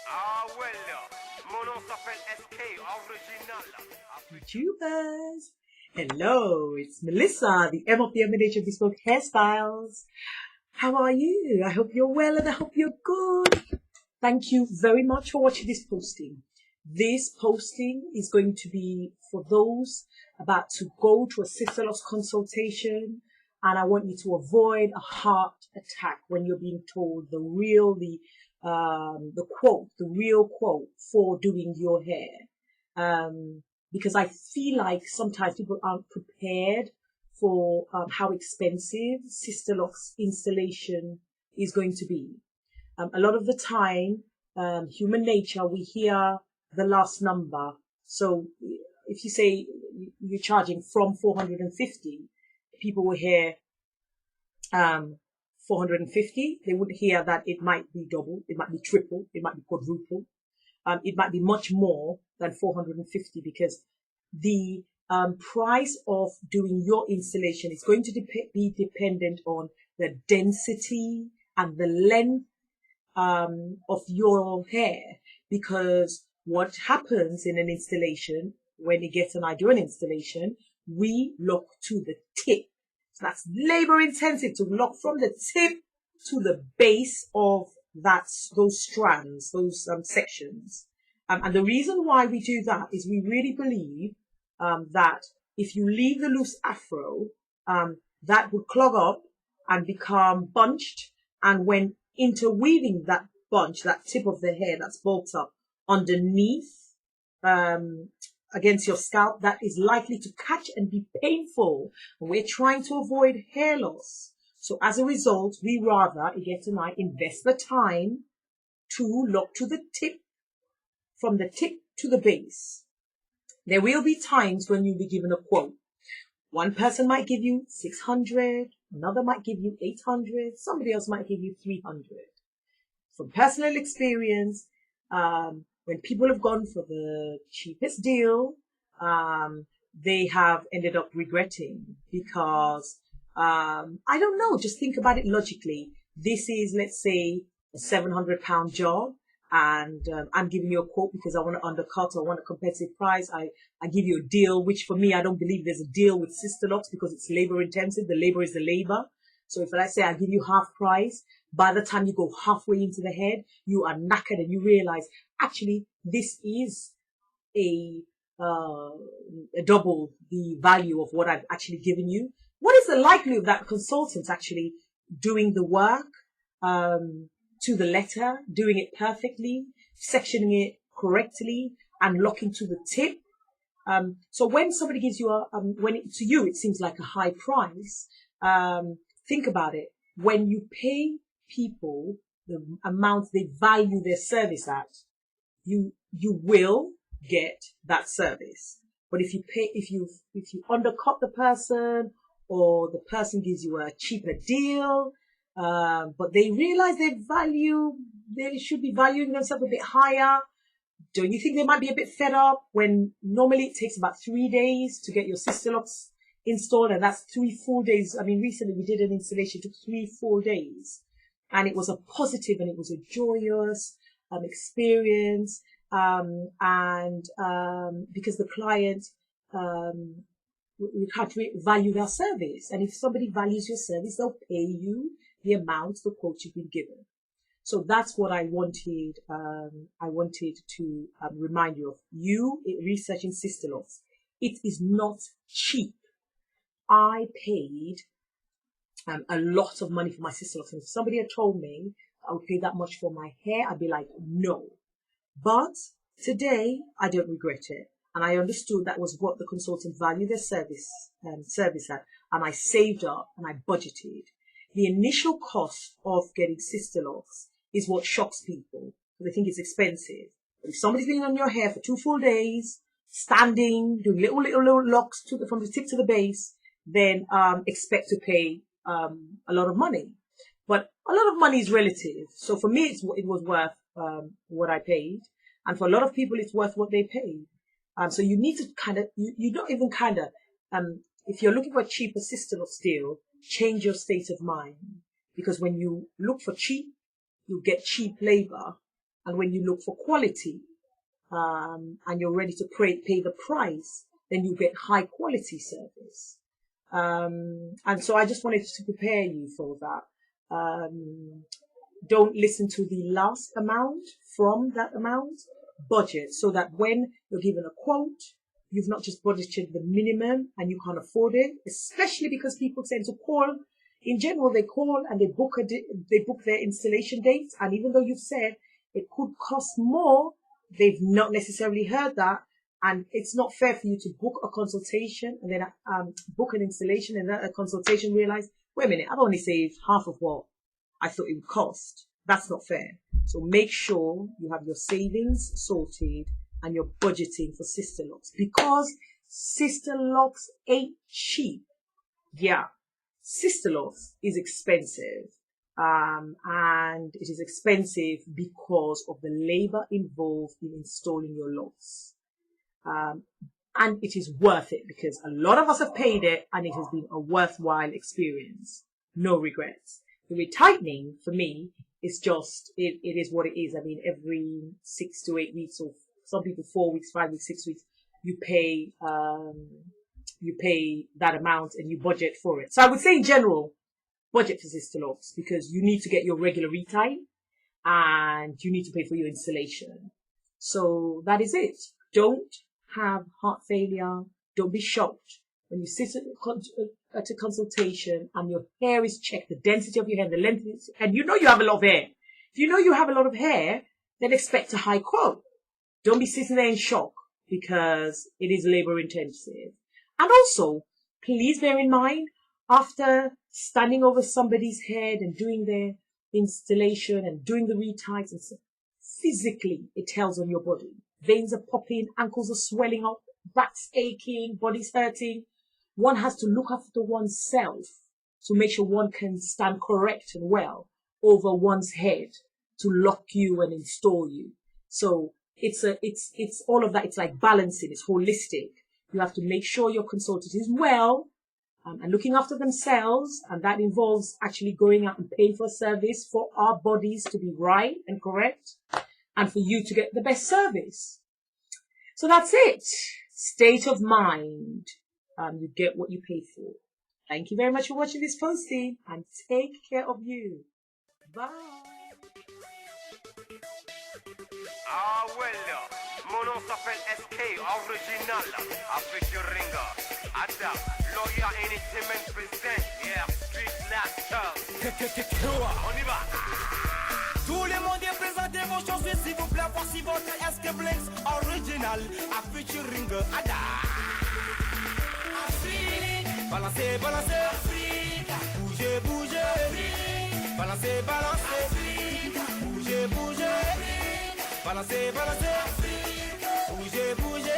Ah well, mon nom s'appelle SK, original. YouTubers. Hello, it's Melissa, the M of the Emanation Bespoke Hairstyles. How are you? I hope you're well and I hope you're good. Thank you very much for watching this posting. This posting is going to be for those about to go to a Sisterlocks consultation, and I want you to avoid a heart attack when you're being told the real quote for doing your hair. Because I feel like sometimes people aren't prepared for how expensive Sisterlocks installation is going to be. A lot of the time, human nature, we hear the last number. So if you say you're charging from 450, people will hear 450. They would hear that it might be double, it might be triple, it might be quadruple. It might be much more than 450 because the price of doing your installation is going to be dependent on the density and the length of your hair. Because what happens in an installation, when you get an ideal installation, we lock to the tip. So that's labor intensive to lock from the tip to the base of those strands, those sections. And the reason why we do that is we really believe that if you leave the loose afro, that will clog up and become bunched. And when interweaving that bunch, that tip of the hair that's bulked up underneath against your scalp, that is likely to catch and be painful. And we're trying to avoid hair loss. So as a result, we rather, Yvette and I, invest the time to lock to the tip, from the tip to the base. There will be times when you'll be given a quote. One person might give you 600, another might give you 800, somebody else might give you 300. From personal experience, when people have gone for the cheapest deal, they have ended up regretting because, I don't know, just think about it logically. This is, let's say, a £700 job, and I'm giving you a quote because I want to undercut or want a competitive price. I give you a deal, which for me, I don't believe there's a deal with Sisterlocks because it's labor intensive. The labor is the labor. So if I say I give you half price, by the time you go halfway into the head, you are knackered and you realize, actually, this is a double the value of what I've actually given you. What is the likelihood of that consultant actually doing the work to the letter, doing it perfectly, sectioning it correctly, and locking to the tip? So when somebody gives you to you it seems like a high price, think about it. When you pay people the amount they value their service at, you will get that service. But if you undercut the person, or the person gives you a cheaper deal, but they realize they should be valuing themselves a bit higher, don't you think they might be a bit fed up when normally it takes about 3 days to get your Sisterlocks installed, and that's 3 full days? I mean, recently we did an installation, it took 3 full days, and it was a positive and it was a joyous experience, because the client we have to value their service, and if somebody values your service, they'll pay you the amount, the quote you've been given. So that's what I wanted. I wanted to remind you of. You researching Sisterlocks, it is not cheap. I paid a lot of money for my Sisterlocks, and if somebody had told me I would pay that much for my hair, I'd be like, no. But today, I don't regret it, and I understood that was what the consultant valued their service at, and I saved up and I budgeted. The initial cost of getting Sisterlocks is what shocks people. They think it's expensive. But if somebody's been on your hair for 2 full days, standing, doing little locks from the tip to the base, then expect to pay a lot of money. But a lot of money is relative. So for me, it was worth what I paid. And for a lot of people, it's worth what they paid. So you need to you don't even if you're looking for a cheaper Sisterlocks deal, change your state of mind. Because when you look for cheap, you get cheap labor. And when you look for quality, and you're ready to pay the price, then you get high quality service. And so I just wanted to prepare you for that. Don't listen to the last amount from that amount. Budget so that when you're given a quote, you've not just budgeted the minimum and you can't afford it, especially because people tend to call. In general, they call and they book their installation dates. And even though you've said it could cost more, they've not necessarily heard that. And it's not fair for you to book a consultation and then book an installation and then a consultation realize, wait a minute, I've only saved half of what I thought it would cost. That's not fair. So make sure you have your savings sorted and you're budgeting for Sisterlocks, because Sisterlocks ain't cheap. Yeah, Sisterlocks is expensive. And it is expensive because of the labor involved in installing your locks. And it is worth it because a lot of us have paid it and it has been a worthwhile experience. No regrets. The retightening for me is just, it is what it is. I mean, every 6 to 8 weeks, or some people 4 weeks, 5 weeks, 6 weeks, you pay that amount and you budget for it. So I would say in general, budget for Sisterlocks, because you need to get your regular retight and you need to pay for your installation. So that is it. Don't have heart failure. Don't be shocked when you sit at a consultation and your hair is checked, the density of your hair, the length, and you know you have a lot of hair. If you know you have a lot of hair, then expect a high quote. Don't be sitting there in shock because it is labor intensive. And also, please bear in mind, after standing over somebody's head and doing their installation and doing the retights, and stuff, physically it tells on your body. Veins are popping, ankles are swelling up, back's aching, body's hurting. One has to look after oneself to make sure one can stand correct and well over one's head to lock you and install you. So it's all of that. It's like balancing. It's holistic. You have to make sure your consultant is well and looking after themselves, and that involves actually going out and paying for a service for our bodies to be right and correct, and for you to get the best service. So that's it. State of mind. You get what you pay for. Thank you very much for watching this posting, and take care of you. Bye. Ah well, mon nom s'appelle SK, original, avec le ringer. Ada, lawyer entertainment present, yeah, street blaster. On y va. Tout le monde est présenté vos chansons, s'il vous plaît, voici votre SK Blinks original, à featuring Ada. Afrique, balancez, balancez, Afrique, bougez, bougez, Afrique, balancez, balancez, Afrique, bougez, bougez, Afrique, balancez, balancez, Afrique, bougez, bougez.